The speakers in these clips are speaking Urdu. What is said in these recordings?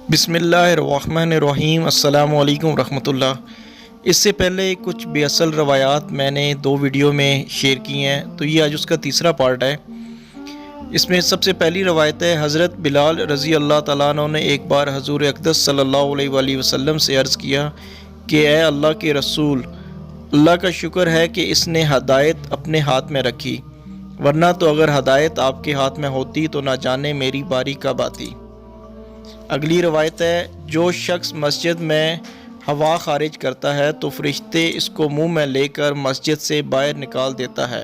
بسم اللہ الرحمن الرحیم۔ السلام علیکم ورحمۃ اللہ۔ اس سے پہلے کچھ بے اصل روایات میں نے 2 ویڈیو میں شیئر کی ہیں، تو یہ آج اس کا تیسرا پارٹ ہے۔ اس میں سب سے پہلی روایت ہے، حضرت بلال رضی اللہ تعالیٰ عنہ نے ایک بار حضور اقدس صلی اللہ علیہ وآلہ وسلم سے عرض کیا کہ اے اللہ کے رسول، اللہ کا شکر ہے کہ اس نے ہدایت اپنے ہاتھ میں رکھی، ورنہ تو اگر ہدایت آپ کے ہاتھ میں ہوتی تو نہ جانے میری باری کب آتی۔ اگلی روایت ہے، جو شخص مسجد میں ہوا خارج کرتا ہے تو فرشتے اس کو منہ میں لے کر مسجد سے باہر نکال دیتا ہے۔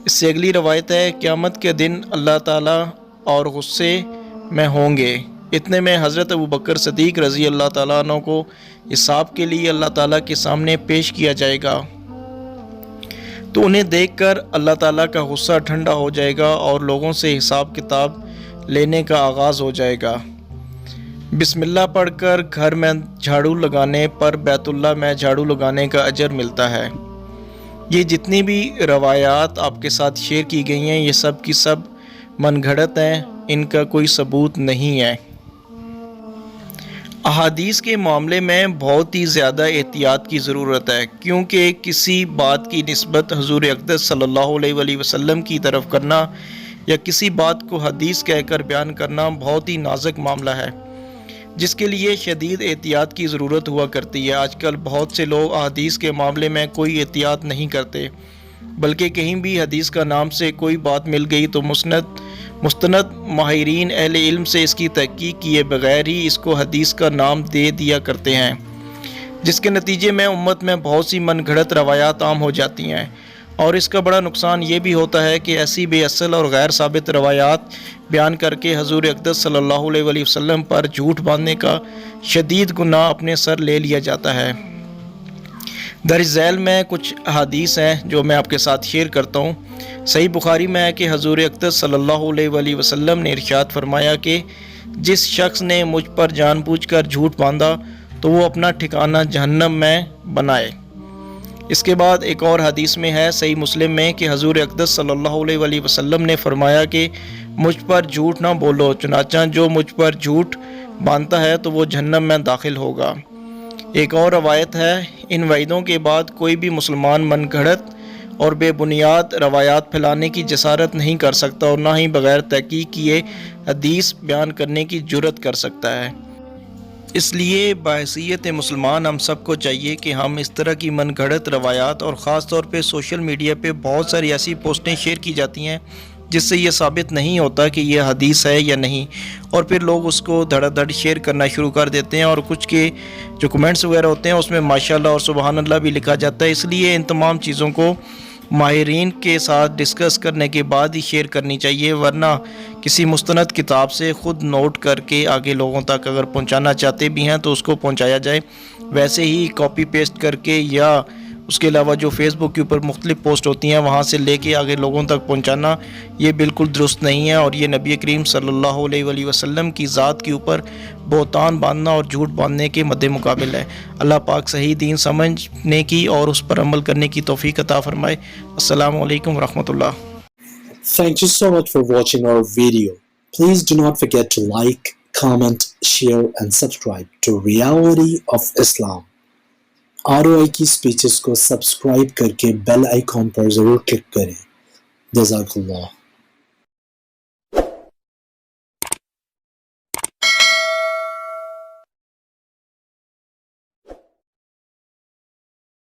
اس سے اگلی روایت ہے، قیامت کے دن اللہ تعالیٰ اور غصے میں ہوں گے، اتنے میں حضرت ابوبکر صدیق رضی اللہ تعالیٰ عنہ کو حساب کے لیے اللہ تعالیٰ کے سامنے پیش کیا جائے گا، تو انہیں دیکھ کر اللہ تعالیٰ کا غصہ ٹھنڈا ہو جائے گا اور لوگوں سے حساب کتاب لینے کا آغاز ہو جائے گا۔ بسم اللہ پڑھ کر گھر میں جھاڑو لگانے پر بیت اللہ میں جھاڑو لگانے کا اجر ملتا ہے۔ یہ جتنی بھی روایات آپ کے ساتھ شیئر کی گئی ہیں، یہ سب کی سب من گھڑت ہیں، ان کا کوئی ثبوت نہیں ہے۔ احادیث کے معاملے میں بہت ہی زیادہ احتیاط کی ضرورت ہے، کیونکہ کسی بات کی نسبت حضور اقدس صلی اللہ علیہ وآلہ وسلم کی طرف کرنا یا کسی بات کو حدیث کہہ کر بیان کرنا بہت ہی نازک معاملہ ہے، جس کے لیے شدید احتیاط کی ضرورت ہوا کرتی ہے۔ آج کل بہت سے لوگ حدیث کے معاملے میں کوئی احتیاط نہیں کرتے، بلکہ کہیں بھی حدیث کا نام سے کوئی بات مل گئی تو مستند ماہرین اہل علم سے اس کی تحقیق کیے بغیر ہی اس کو حدیث کا نام دے دیا کرتے ہیں، جس کے نتیجے میں امت میں بہت سی من گھڑت روایات عام ہو جاتی ہیں، اور اس کا بڑا نقصان یہ بھی ہوتا ہے کہ ایسی بے اصل اور غیر ثابت روایات بیان کر کے حضور اقدس صلی اللہ علیہ وآلہ وسلم پر جھوٹ باندھنے کا شدید گناہ اپنے سر لے لیا جاتا ہے۔ درج ذیل میں کچھ احادیث ہیں جو میں آپ کے ساتھ شیئر کرتا ہوں۔ صحیح بخاری میں ہے کہ حضور اقدس صلی اللہ علیہ وآلہ وسلم نے ارشاد فرمایا کہ جس شخص نے مجھ پر جان بوجھ کر جھوٹ باندھا تو وہ اپنا ٹھکانہ جہنم میں بنائے۔ اس کے بعد ایک اور حدیث میں ہے صحیح مسلم میں کہ حضور اقدس صلی اللہ علیہ وآلہ وسلم نے فرمایا کہ مجھ پر جھوٹ نہ بولو، چنانچہ جو مجھ پر جھوٹ باندھتا ہے تو وہ جہنم میں داخل ہوگا۔ ایک اور روایت ہے، ان وعیدوں کے بعد کوئی بھی مسلمان من گھڑت اور بے بنیاد روایات پھیلانے کی جسارت نہیں کر سکتا اور نہ ہی بغیر تحقیق کیے حدیث بیان کرنے کی جرأت کر سکتا ہے۔ اس لیے بحیثیت مسلمان ہم سب کو چاہیے کہ ہم اس طرح کی من گھڑت روایات، اور خاص طور پہ سوشل میڈیا پہ بہت ساری ایسی پوسٹیں شیئر کی جاتی ہیں جس سے یہ ثابت نہیں ہوتا کہ یہ حدیث ہے یا نہیں، اور پھر لوگ اس کو دھڑا دھڑ شیئر کرنا شروع کر دیتے ہیں، اور کچھ کے جو کمنٹس وغیرہ ہوتے ہیں اس میں ماشاءاللہ اور سبحان اللہ بھی لکھا جاتا ہے۔ اس لیے ان تمام چیزوں کو ماہرین کے ساتھ ڈسکس کرنے کے بعد ہی شیئر کرنی چاہیے، ورنہ کسی مستند کتاب سے خود نوٹ کر کے آگے لوگوں تک اگر پہنچانا چاہتے بھی ہیں تو اس کو پہنچایا جائے، ویسے ہی کاپی پیسٹ کر کے یا اس کے علاوہ جو فیس بک کے اوپر مختلف پوسٹ ہوتی ہیں وہاں سے لے کے آگے لوگوں تک پہنچانا یہ بالکل درست نہیں ہے، اور یہ نبی کریم صلی اللہ علیہ وآلہ وسلم کی ذات کے اوپر بہتان باندھنا اور جھوٹ باندھنے کے مد مقابل ہے۔ اللہ پاک صحیح دین سمجھنے کی اور اس پر عمل کرنے کی توفیق عطا فرمائے۔ السلام علیکم ورحمۃ اللہ۔ Thank you so much for watching our video. Please do not forget to like, comment, share and subscribe to Reality of Islam. ROI کی سپیچز کو سبسکرائب کر کے بیل آئیکن پر ضرور کلک کریں۔ جزاک اللہ۔